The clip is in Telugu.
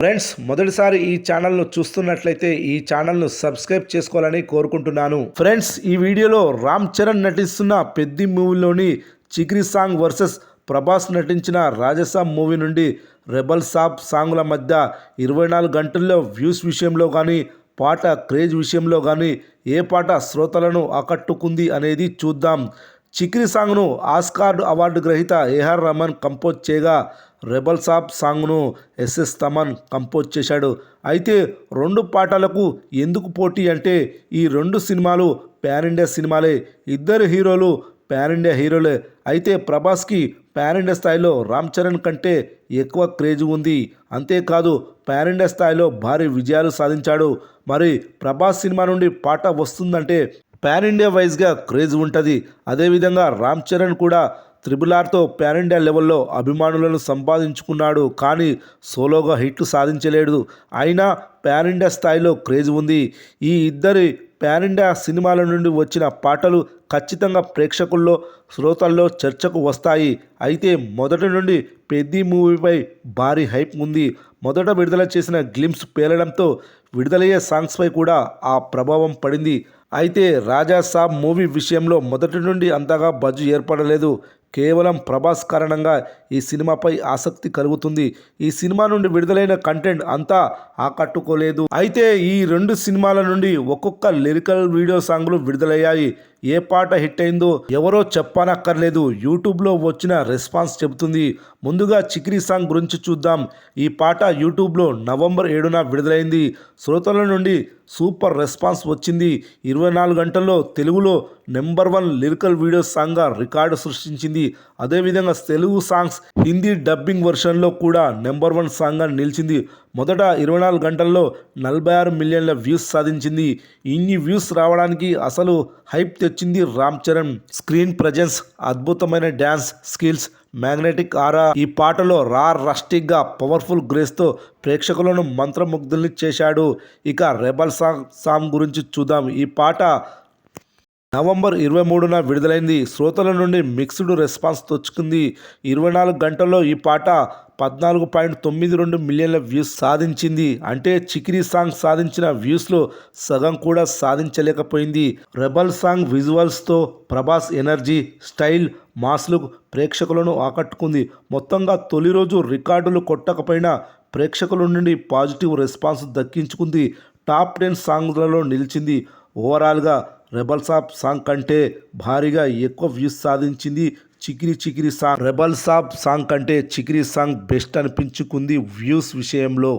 ఫ్రెండ్స్, మొదటిసారి ఈ ఛానల్ను చూస్తున్నట్లయితే ఈ ఛానల్ను సబ్స్క్రైబ్ చేసుకోవాలని కోరుకుంటున్నాను. ఫ్రెండ్స్, ఈ వీడియోలో రామ్ చరణ్ నటిస్తున్న పెద్ది మూవీలోని చిక్రీ సాంగ్ వర్సెస్ ప్రభాస్ నటించిన రాజసాబ్ మూవీ నుండి రెబల్ సాబ్ సాంగ్ల మధ్య 24 గంటల్లో వ్యూస్ విషయంలో కానీ, పాట క్రేజ్ విషయంలో కానీ ఏ పాట శ్రోతలను ఆకట్టుకుంది అనేది చూద్దాం. చిక్రీ సాంగ్ను ఆస్కార్ అవార్డు గ్రహీత ఏఆర్ రెహమాన్ కంపోజ్ చేయగా, రెబల్ సాబ్ సాంగ్ను ఎస్ఎస్ తమన్ కంపోజ్ చేశాడు. అయితే రెండు పాటలకు ఎందుకు పోటీ అంటే, ఈ రెండు సినిమాలు పాన్ ఇండియా సినిమాలే, ఇద్దరు హీరోలు పాన్ ఇండియా హీరోలే. అయితే ప్రభాస్కి పాన్ ఇండియా స్థాయిలో రామ్ చరణ్ కంటే ఎక్కువ క్రేజ్ ఉంది. అంతేకాదు పాన్ ఇండియా స్థాయిలో భారీ విజయాలు సాధించాడు. మరి ప్రభాస్ సినిమా నుండి పాట వస్తుందంటే పాన్ ఇండియా వైజ్గా క్రేజ్ ఉంటుంది. అదేవిధంగా రామ్ చరణ్ కూడా RRRతో పాన్ ఇండియా లెవెల్లో అభిమానులను సంపాదించుకున్నాడు. కానీ సోలోగా హిట్లు సాధించలేడు. అయినా పాన్ ఇండియా స్థాయిలో క్రేజ్ ఉంది. ఈ ఇద్దరి పాన్ ఇండియా సినిమాల నుండి వచ్చిన పాటలు ఖచ్చితంగా ప్రేక్షకుల్లో, శ్రోతల్లో చర్చకు వస్తాయి. అయితే మొదటి నుండి పెద్ది మూవీపై భారీ హైప్ ఉంది. మొదట విడుదల చేసిన గ్లిమ్స్ పేలడంతో విడుదలయ్యే సాంగ్స్పై కూడా ఆ ప్రభావం పడింది. అయితే రాజా సాబ్ మూవీ విషయంలో మొదటి నుండి అంతగా బజ్ ఏర్పడలేదు. కేవలం ప్రభాస్ కారణంగా ఈ సినిమాపై ఆసక్తి కలుగుతుంది. ఈ సినిమా నుండి విడుదలైన కంటెంట్ అంతా ఆకట్టుకోలేదు. అయితే ఈ రెండు సినిమాల నుండి ఒక్కొక్క లిరికల్ వీడియో సాంగ్లు విడుదలయ్యాయి. ఏ పాట హిట్ అయిందో ఎవరో చెప్పనక్కర్లేదు, యూట్యూబ్లో వచ్చిన రెస్పాన్స్ చెబుతుంది. ముందుగా చిక్రీ సాంగ్ గురించి చూద్దాం. ఈ పాట యూట్యూబ్లో నవంబర్ 7న విడుదలైంది. శ్రోతల నుండి సూపర్ రెస్పాన్స్ వచ్చింది. 24 గంటల్లో తెలుగులో #1 లిరికల్ వీడియో సాంగ్గా రికార్డు సృష్టించింది. అదేవిధంగా తెలుగు సాంగ్స్ హిందీ డబ్బింగ్ వెర్షన్లో కూడా #1 సాంగ్గా నిలిచింది. మొదట 24 గంటల్లో 46 మిలియన్ల వ్యూస్ సాధించింది. ఇన్ని వ్యూస్ రావడానికి అసలు హైప్ తెచ్చింది రామ్ చరణ్ స్క్రీన్ ప్రజెన్స్, అద్భుతమైన డ్యాన్స్ స్కిల్స్, మ్యాగ్నెటిక్ ఆరా. ఈ పాటలో రస్టిక్గా పవర్ఫుల్ గ్రేస్తో ప్రేక్షకులను మంత్రముగ్ధుల్ని చేశాడు. ఇక రెబల్ సాంగ్ గురించి చూద్దాం. ఈ పాట నవంబర్ 23న విడుదలైంది. శ్రోతల నుండి మిక్స్డ్ రెస్పాన్స్ తెచ్చుకుంది. 24 గంటల్లో ఈ పాట 14.92 మిలియన్ల వ్యూస్ సాధించింది. అంటే చిక్రీ సాంగ్ సాధించిన వ్యూస్లో సగం కూడా సాధించలేకపోయింది. రెబల్ సాంగ్ విజువల్స్తో Prabhas energy, style, mass look ప్రేక్షకులను ఆకట్టుకుంది. మొత్తంగా తొలి రోజు రికార్డులు కొట్టకపోయినా ప్రేక్షకుల నుండి పాజిటివ్ రెస్పాన్స్ దక్కించుకుంది. టాప్ 10 సాంగ్లలో నిలిచింది. ఓవరాల్గా రెబల్ సాంగ్ కంటే భారీగా ఎక్కువ వ్యూస్ సాధించింది చిక్రీ సాంగ్. రెబల్ సాంగ్ కంటే చిక్రీ సాంగ్ బెస్ట్ అనిపించుకుంది వ్యూస్ విషయంలో.